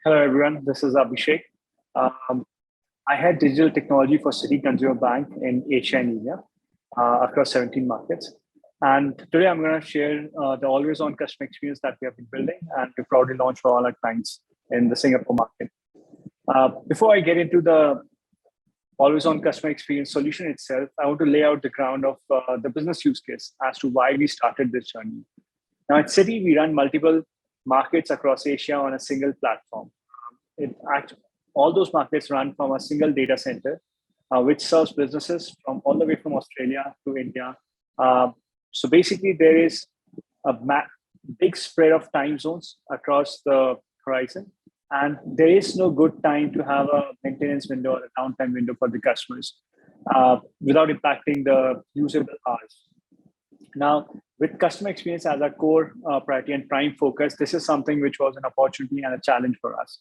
Hello, everyone. This is Abhishek. Um, I head digital technology for Citi Consumer Bank in Asia and EMEA across 17 markets. And today I'm going to share the always-on customer experience that we have been building and we proudly launched for all our clients in the Singapore market. Before I get into the always-on customer experience solution itself, I want to lay out the ground of the business use case as to why we started this journey. Now at Citi, we run multiple markets across Asia on a single platform. All those markets run from a single data center, which serves businesses from all the way from Australia to India. So basically, there is a big spread of time zones across the horizon, and there is no good time to have a maintenance window or a downtime window for the customers without impacting the usable hours. Now, with customer experience as our core priority and prime focus, this is something which was an opportunity and a challenge for us.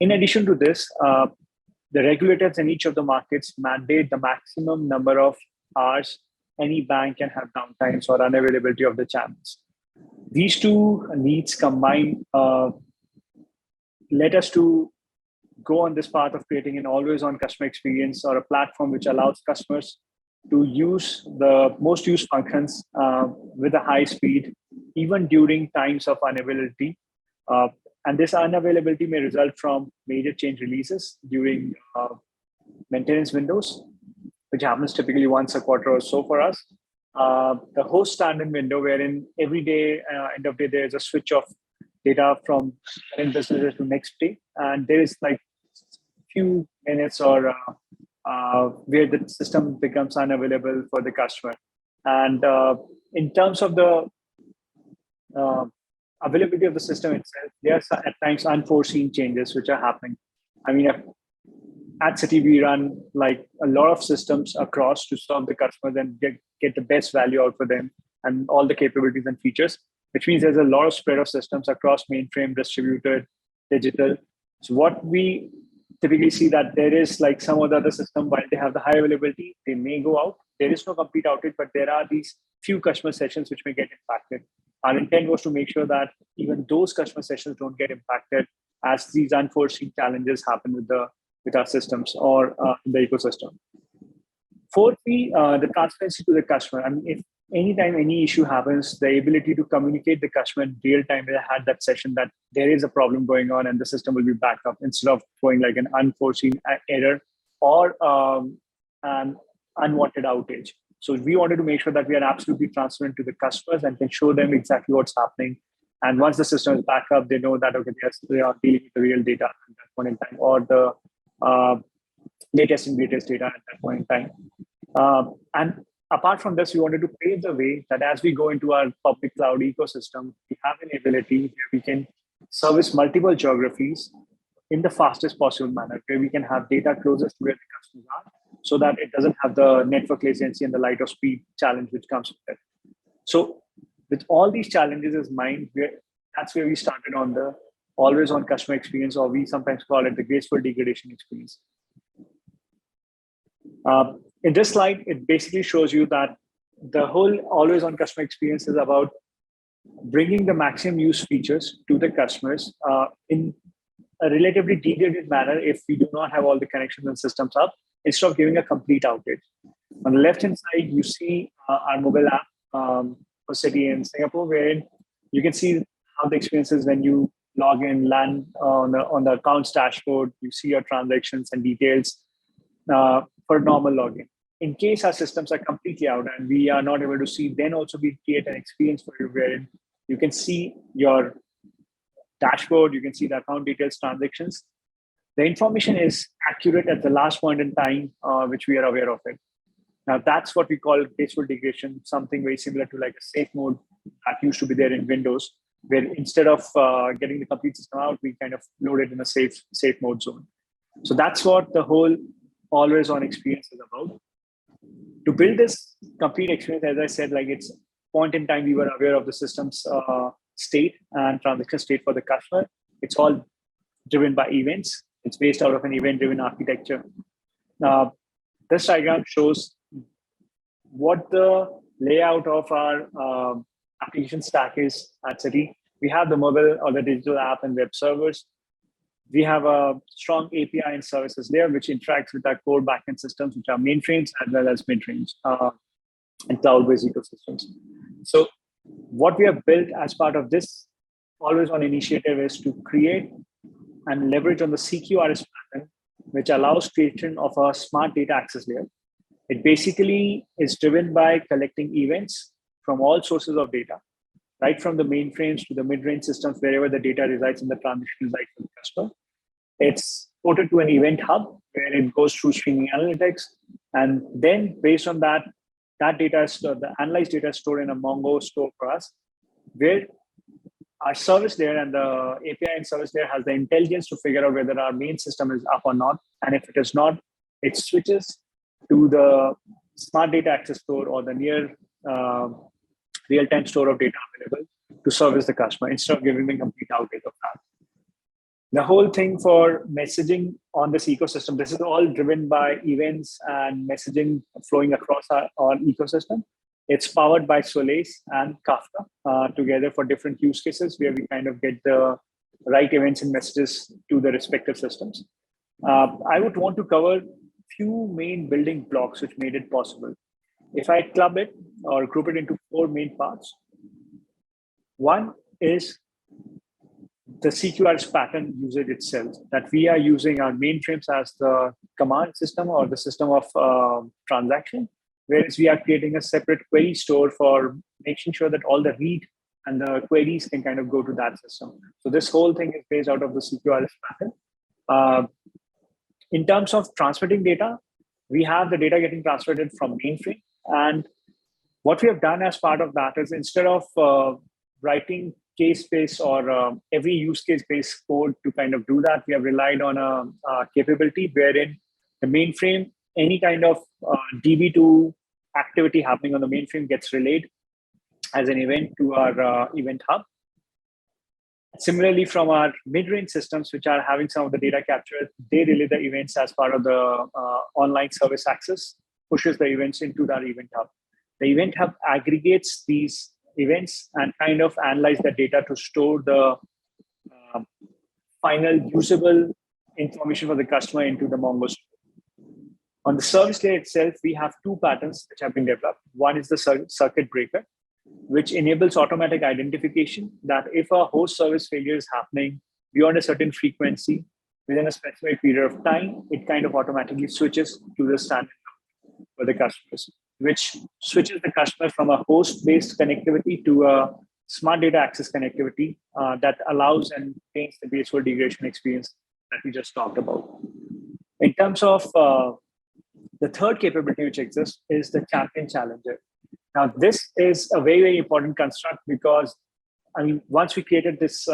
In addition to this, the regulators in each of the markets mandate the maximum number of hours any bank can have downtimes or unavailability of the channels. These two needs combined led us to go on this path of creating an always-on customer experience or a platform which allows customers to use the most used functions with a high speed, even during times of unavailability. And this unavailability may result from major change releases during maintenance windows, which happens typically once a quarter or so for us. The host standard window, wherein every day, end of day, there is a switch of data from current businesses to next day. And there is like few minutes or where the system becomes unavailable for the customer. And in terms of the availability of the system itself, there are at times unforeseen changes which are happening. I mean, at Citi, we run like a lot of systems across to serve the customers and get the best value out for them and all the capabilities and features, which means there's a lot of spread of systems across mainframe, distributed, digital. So what we typically see that there is like some of the other system, while they have the high availability, they may go out. There is no complete outage, but there are these few customer sessions which may get impacted. Our intent was to make sure that even those customer sessions don't get impacted as these unforeseen challenges happen with our systems or the ecosystem. Fourthly, the transparency to the customer. I mean, if anytime any issue happens, the ability to communicate the customer in real time, they had that session that there is a problem going on and the system will be backed up instead of going like an unforeseen error or an unwanted outage. So we wanted to make sure that we are absolutely transparent to the customers and can show them exactly what's happening. And once the system is back up, they know that, okay, yes, they are dealing with the real data at that point in time or the latest and greatest data at that point in time. And apart from this, we wanted to pave the way that as we go into our public cloud ecosystem, we have an ability where we can service multiple geographies in the fastest possible manner, where we can have data closest to where the customers are, so that it doesn't have the network latency and the light of speed challenge which comes with it. So with all these challenges in mind, that's where we started on the always-on customer experience, or we sometimes call it the graceful degradation experience. In this slide, it basically shows you that the whole always-on customer experience is about bringing the maximum use features to the customers in a relatively degraded manner if we do not have all the connections and systems up, instead of giving a complete outage. On the left-hand side, you see our mobile app for Citi in Singapore, wherein you can see how the experience is when you log in, land on the accounts dashboard, you see your transactions and details for normal login. In case our systems are completely out and we are not able to see, then also we create an experience for you wherein you can see your dashboard, you can see the account details, transactions. The information is accurate at the last point in time, which we are aware of it. Now, that's what we call graceful degradation, something very similar to like a safe mode that used to be there in Windows, where instead of getting the complete system out, we kind of load it in a safe mode zone. So that's what the whole always-on experience is about. To build this complete experience, as I said, like it's point in time, we were aware of the system's state and transaction state for the customer. It's all driven by events. It's based out of an event-driven architecture. This diagram shows what the layout of our application stack is at Citi. We have the mobile or the digital app and web servers. We have a strong API and services layer, which interacts with our core backend systems, which are mainframes as well as mid-range and cloud-based ecosystems. So what we have built as part of this always on initiative is to create and leverage on the CQRS pattern, which allows creation of a smart data access layer. It basically is driven by collecting events from all sources of data, right from the mainframes to the mid-range systems, wherever the data resides in the transition resides for the customer. It's ported to an event hub where it goes through streaming analytics. And then based on that, that data is stored, the analyzed data is stored in a Mongo store for us, where our service layer and the API and service layer has the intelligence to figure out whether our main system is up or not. And if it is not, it switches to the smart data access store or the near real-time store of data available to service the customer instead of giving them complete outage of that. The whole thing for messaging on this ecosystem, this is all driven by events and messaging flowing across our ecosystem. It's powered by Solace and Kafka together for different use cases where we kind of get the right events and messages to the respective systems. I would want to cover few main building blocks which made it possible. If I club it or group it into 4 main parts, one is the CQRS pattern usage itself, that we are using our mainframes as the command system or the system of transaction, whereas we are creating a separate query store for making sure that all the read and the queries can kind of go to that system. So this whole thing is based out of the CQRS pattern. In terms of transmitting data, we have the data getting transmitted from mainframe. And what we have done as part of that is instead of writing case-based or every use case-based code to kind of do that, we have relied on a capability wherein the mainframe, any kind of DB2 activity happening on the mainframe gets relayed as an event to our event hub. Similarly, from our mid-range systems, which are having some of the data captured, they relay the events as part of the online service access, pushes the events into that event hub. The event hub aggregates these events and kind of analyze the data to store the final usable information for the customer into the Mongo store. On the service layer itself, we have 2 patterns which have been developed. One is the circuit breaker, which enables automatic identification that if a host service failure is happening beyond a certain frequency within a specific period of time, it kind of automatically switches to the standard for the customers, which switches the customer from a host-based connectivity to a smart data access connectivity that allows and maintains the Graceful degradation experience that we just talked about. In terms of the third capability which exists is the champion challenger. Now, this is a very, very important construct because, I mean, once we created this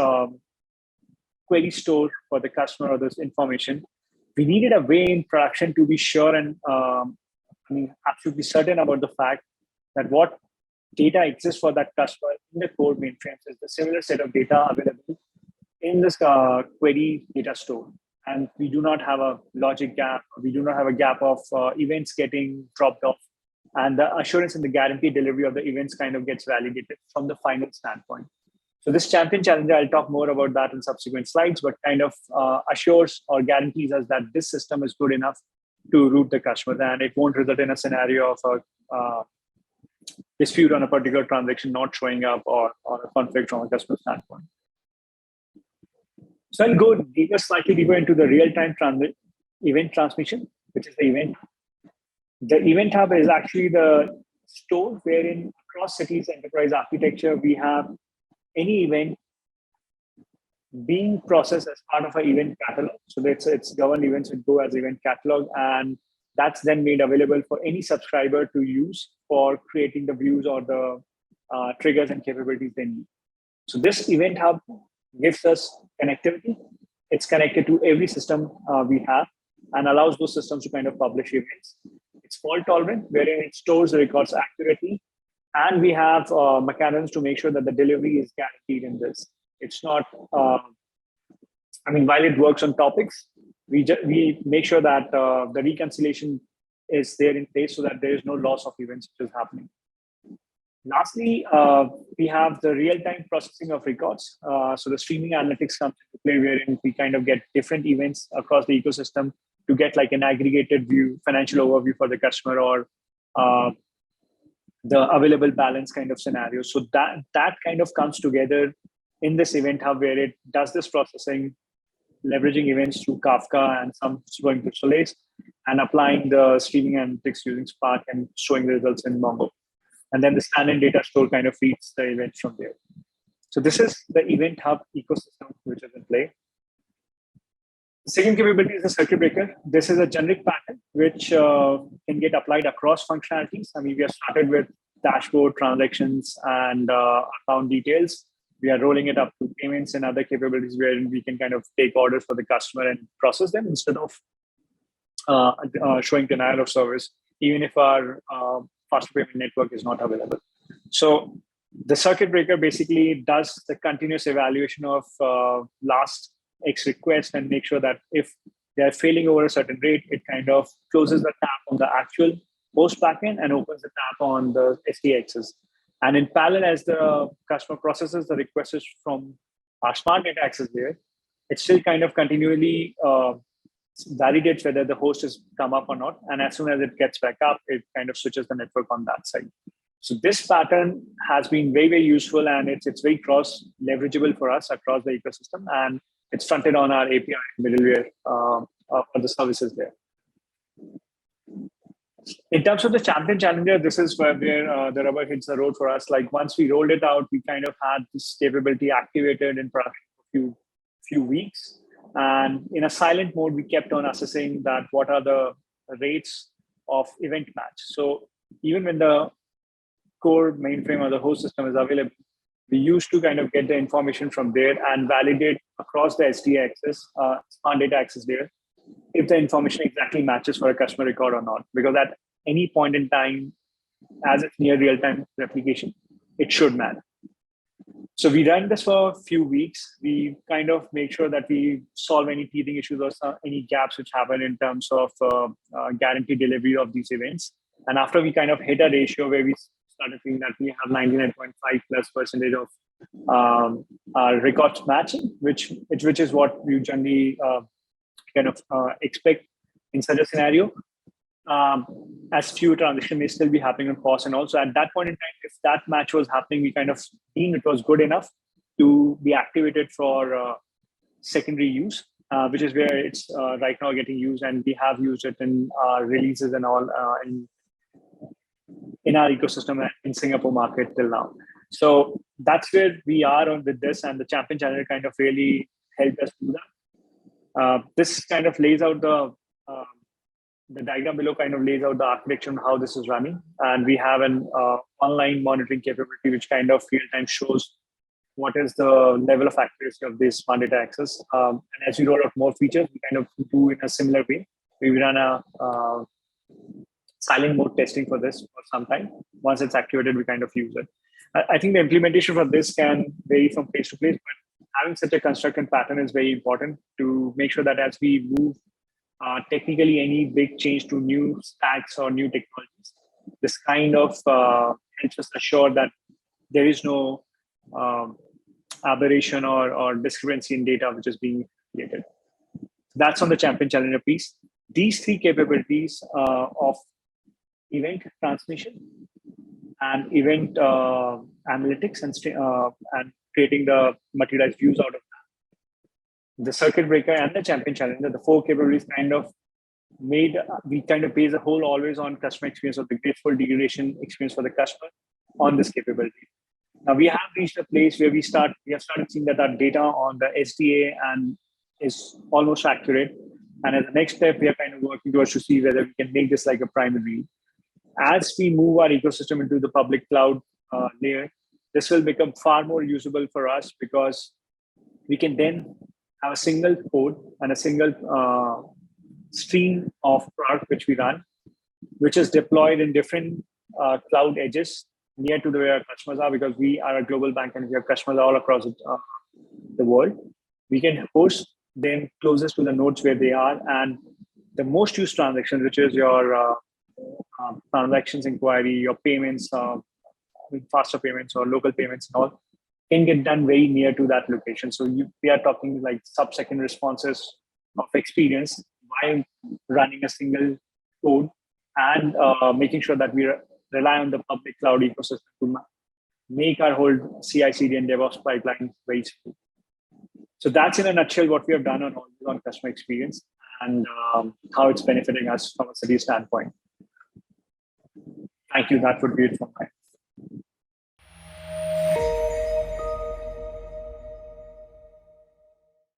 query store for the customer or this information, we needed a way in production to be sure and absolutely certain about the fact that what data exists for that customer in the core mainframes is the similar set of data available in this query data store. And we do not have a logic gap. We do not have a gap of events getting dropped off. And the assurance and the guaranteed delivery of the events kind of gets validated from the final standpoint. So this champion challenger, I'll talk more about that in subsequent slides, but kind of assures or guarantees us that this system is good enough to route the customer, and it won't result in a scenario of a dispute on a particular transaction not showing up or a conflict from a customer standpoint. So I'll go slightly deeper into the real-time event transmission, which is the event. The event hub is actually the store wherein across Citi's enterprise architecture, we have any event being processed as part of an event catalog. So it's governed events which go as event catalog, and that's then made available for any subscriber to use for creating the views or the triggers and capabilities they need. So this event hub gives us connectivity. It's connected to every system we have and allows those systems to kind of publish events. It's fault tolerant, wherein it stores the records accurately. And we have mechanisms to make sure that the delivery is guaranteed in this. It's not, while it works on topics, we make sure that the reconciliation is there in place so that there is no loss of events which is happening. Lastly, we have the real-time processing of records. So the streaming analytics comes into play, wherein we kind of get different events across the ecosystem to get like an aggregated view, financial overview for the customer, or uh, the available balance kind of scenario. So that kind of comes together in this event hub, where it does this processing, leveraging events through Kafka and some going to Solace, and applying the streaming analytics using Spark and showing the results in Mongo. And then the stand-in data store kind of feeds the events from there. So this is the event hub ecosystem which is in play. The second capability is a circuit breaker. This is a generic pattern which can get applied across functionalities. I mean, we have started with dashboard, transactions, and account details. We are rolling it up to payments and other capabilities where we can kind of take orders for the customer and process them instead of showing denial of service, even if our faster payment network is not available. So the circuit breaker basically does the continuous evaluation of last X request and make sure that if they are failing over a certain rate, it kind of closes the tap on the actual host backend and opens the tap on the SDXs. And in parallel, as the customer processes the requests from our smart data access layer, it still kind of continually validates whether the host has come up or not. And as soon as it gets back up, it kind of switches the network on that side. So this pattern has been very, very useful, and it's very cross leverageable for us across the ecosystem. And it's fronted on our API middleware for the services there. In terms of the champion challenger, this is where the rubber hits the road for us. Like once we rolled it out, we kind of had this capability activated in production for a few weeks. And in a silent mode, we kept on assessing that what are the rates of event match. So even when the core mainframe or the host system is available, we used to kind of get the information from there and validate across the SD access, smart data access layer, if the information exactly matches for a customer record or not. Because at any point in time, as it's near real-time replication, it should match. So we ran this for a few weeks. We kind of make sure that we solve any teething issues or any gaps which happen in terms of guaranteed delivery of these events. And after we kind of hit a ratio where we started seeing that we have 99.5+% of our records matching, which is what you generally kind of expect in such a scenario. As few transactions may still be happening on pause. And also at that point in time, if that match was happening, we kind of deemed it was good enough to be activated for secondary use, which is where it's right now getting used. And we have used it in our releases and all in our ecosystem in Singapore market till now. So that's where we are on with this, and the champion channel kind of really helped us do that. This kind of lays out the diagram below kind of lays out the architecture and how this is running. And we have an online monitoring capability, which kind of real time shows what is the level of accuracy of this smart data access. And as we roll out more features, we kind of do in a similar way. We run a silent mode testing for this for some time. Once it's activated, we kind of use it. I think the implementation for this can vary from place to place, but having such a constructed pattern is very important to make sure that as we move technically any big change to new stacks or new technologies, this kind of helps us assure that there is no aberration or discrepancy in data which is being created. That's on the champion challenger piece. These three capabilities of event transmission and event analytics and creating the materialized views out of the circuit breaker and the champion challenger, the four capabilities kind of we kind of base the whole always on customer experience or the Graceful degradation experience for the customer on this capability. Now we have reached a place where we have started seeing that our data on the SDA and is almost accurate. And as the next step, we are kind of working towards to see whether we can make this like a primary. As we move our ecosystem into the public cloud layer, this will become far more usable for us because we can then have a single code and a single stream of product which we run, which is deployed in different cloud edges near to where our customers are, because we are a global bank and we have customers all across the world. We can host them closest to the nodes where they are, and the most used transactions, which is your transactions inquiry, your payments, with faster payments or local payments and all can get done very near to that location. So we are talking like sub-second responses of experience by running a single code and making sure that we rely on the public cloud ecosystem to make our whole CI/CD and DevOps pipeline very smooth. So that's in a nutshell what we have done on customer experience and how it's benefiting us from a Citi standpoint. Thank you. That would be it from my